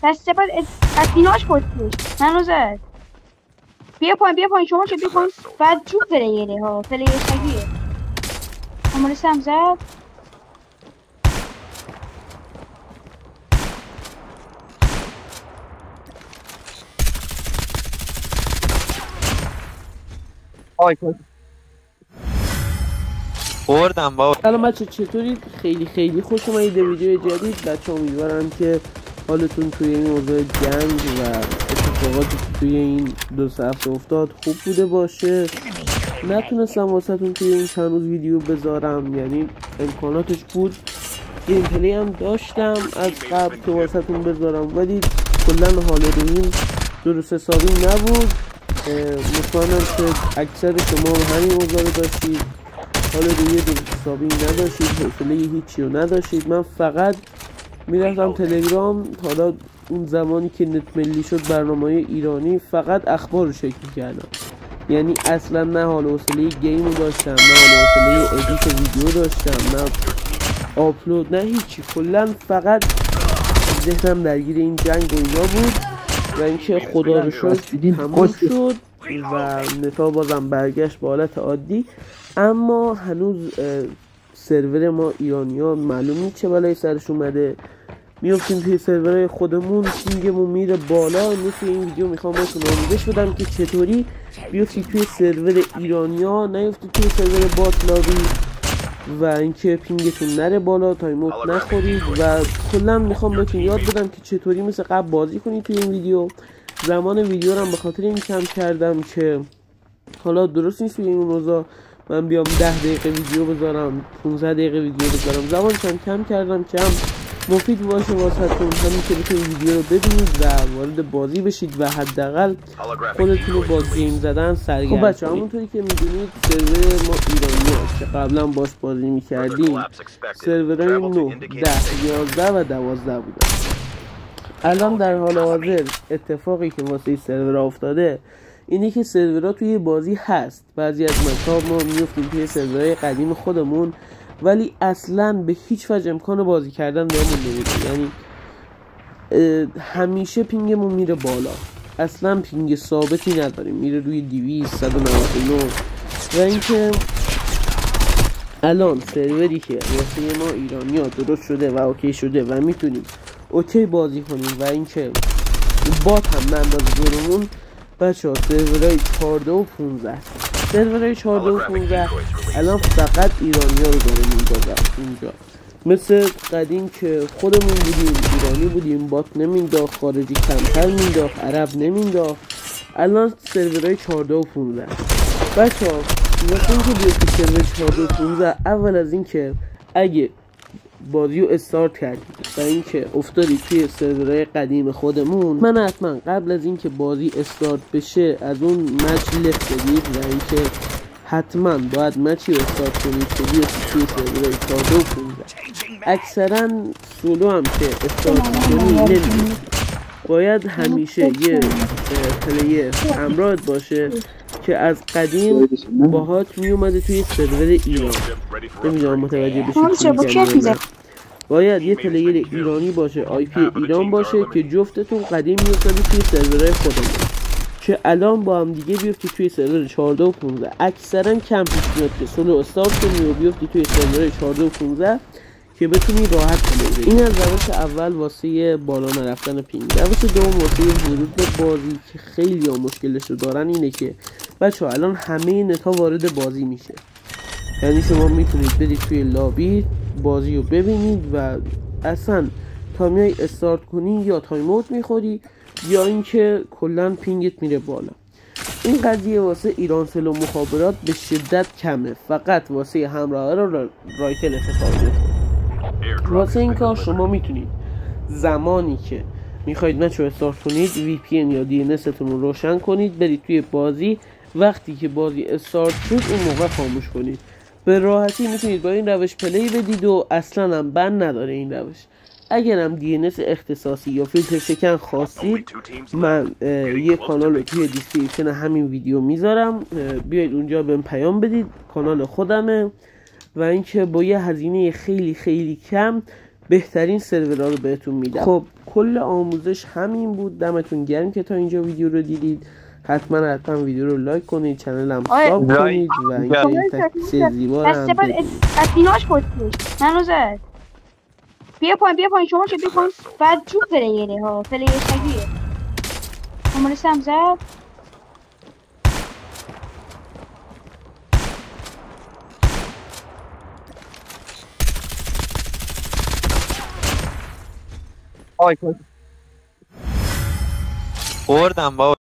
دسته بعد از ایناش پشتش منو زد. بیا پایین شما چه بیا پایین. بعد جو پلیره ها پلیر شگیه همون سم زد. خوردم بابا. سلام بچه چطورید؟ خیلی خوش اومدید ویدیو جدید بچه. امیدوارم که حالتون توی این موضوع جنگ و اتفاقاتی که توی این 2 هفته افتاد خوب بوده باشه. نتونستم واسهتون توی این چند روز ویدیو بذارم، یعنی امکاناتش بود، گیم پلی هم داشتم از قبل که واسهتون بذارم، ولی کلا حال رویم درست حسابی نبود. مطمئنم که اکثر شما همین موضوع رو داشتید، حال روی درست حسابی نداشتید، حوصله هیچی رو نداشتید. من فقط میرفتم تلگرام، حالا اون زمانی که نت ملی شد برنامه ایرانی، فقط اخبار رو چک می‌کردم. یعنی اصلا نه حال حوصله گیم رو داشتم، نه حال حوصله ادیت ویدیو داشتم، نه آپلود، نه هیچی. کلا فقط ذهنم درگیر این جنگ و اینا بود و اینکه خدا رو شکر تموم شد و نتا بازم برگشت به حالت عادی. اما هنوز سرور ما ایرانی‌ها معلوم نیست چه بلایی سرش اومده. میافتیم توی سرورهای خودمون، پینگمون میره بالا. مثل این ویدیو میخوام بهتون آموزش بدم که چطوری بیافتید توی سرور ایرانی‌ها، نیافتید توی سرور باطلاقی و اینکه پینگتون نره بالا، تایموت نخورید. و کلا میخوام بهتون یاد بدم که چطوری مثل قبل بازی کنید توی این ویدیو. زمان ویدیو رو هم به خاطر این کم کردم که حالا درست نیست توی این روزا من بیام 10 دقیقه ویدیو بذارم، 15 دقیقه ویدیو بذارم. زمانش هم کم کردم که هم مفید باشه واسهتون، همین که بتونید ویدیو رو ببینید و وارد بازی بشید و حداقل خودتون رو با گیم زدن سرگرم کنید. خب بچه همونطوری که میدونید سرور ما ایرانی هست که قبلا باش بازی میکردیم سرورهای 9، 10، 11 و 12 بودن. الان در حال حاضر اتفاقی که واسه سرور افتاده اینی که سرورها توی بازی هست. بعضی از مکان ما میفتیم توی سرورهای قدیم خودمون، ولی اصلا به هیچ وجه امکان بازی کردن بهمون نمیده. یعنی همیشه پینگمون میره بالا، اصلا پینگ ثابتی نداریم، میره روی 200 199. و اینکه الان سروری که واسه ما ایرانی ها درست شده و اوکی شده و میتونیم اوکی بازی کنیم و اینکه بات هم نندازه جلومون، بچه ها سرورهای 14 و 15. سرورهای 14 و 15 الان فقط ایرانی ها رو داره میندازه اینجا. مثل قدیم که خودمون بودیم، ایرانی بودیم، بات نمینداخت، خارجی کمتر مینداخت، عرب نمینداخت. الان سرورهای 14 و 15. بچه ها واسه اینکه بیاد که سرور 14 و 15، اول از اینکه اگه بازی رو استارت کردید و اینکه افتادید توی سرورهای قدیم خودمون، من حتما قبل از اینکه بازی استارت بشه از اون مچ لفت بدید و اینکه حتما باید مچی رو استارت کنید که بیاید توی سرورهای 14 و 15. اکثرا سولو هم که استارت کنید نمیدید، باید همیشه یه پلیر همراهت باشه که از قدیم باهات میومده توی سرور ایران. نمیدونم متوجه بشید. باید یه پلیر ایرانی باشه، آی پی ایران باشه که جفتتون قدیم میافتاده توی سرورهای خودمون، که الان با هم دیگه بیفتی توی سرور 14 و 15. اکثرا کم پیش میاد که سولو استارت کنی و بیفتی توی سرور 14 و 15 که بتونی راحت کنی. این از روش اول واسه بالا نرفتن پینگ. روش دوم واسه ورود به بازی که خیلی ها مشکلش رو دارن اینه که بچه ها الان همه نتا وارد بازی میشه. یعنی شما میتونید برید توی لابی بازی رو ببینید و اصلا تا میای استارت کنی یا تایم اوت میخوری یا اینکه کلا پینگت میره بالا. این قضیه واسه ایرانسل و مخابرات به شدت کمه، فقط واسه همراه رو رایتل اتفاق میفته. واسه این کار شما میتونید زمانی که میخواید مچ رو استارت کنید VPN یا DNS تون رو روشن کنید، برید توی بازی، وقتی که بازی استارت شد اون موقع خاموش کنید. به راحتی میتونید با این روش پلی بدید و اصلا هم بند نداره این روش. اگرم DNS اختصاصی یا فیلتر شکن خواستید، من یه کانال رو توی دیسکریپشن همین ویدیو میذارم، بیاید اونجا بهم پیام بدید، کانال خودمه و اینکه با یه هزینه خیلی کم بهترین سرورها رو بهتون میدم. خب کل آموزش همین بود. دمتون گرم که تا اینجا ویدیو رو دیدید. حتما ویدیو رو لایک کنید، چنلم ساب کنید و اینکه این تکس زیبا رو هم ببینید. اسیناش کشتش منو زد. بیا پایین شما چه بیا پایین. بعد جو پلیره ها، پلیر سگیه. هم زد. خوردم بابا.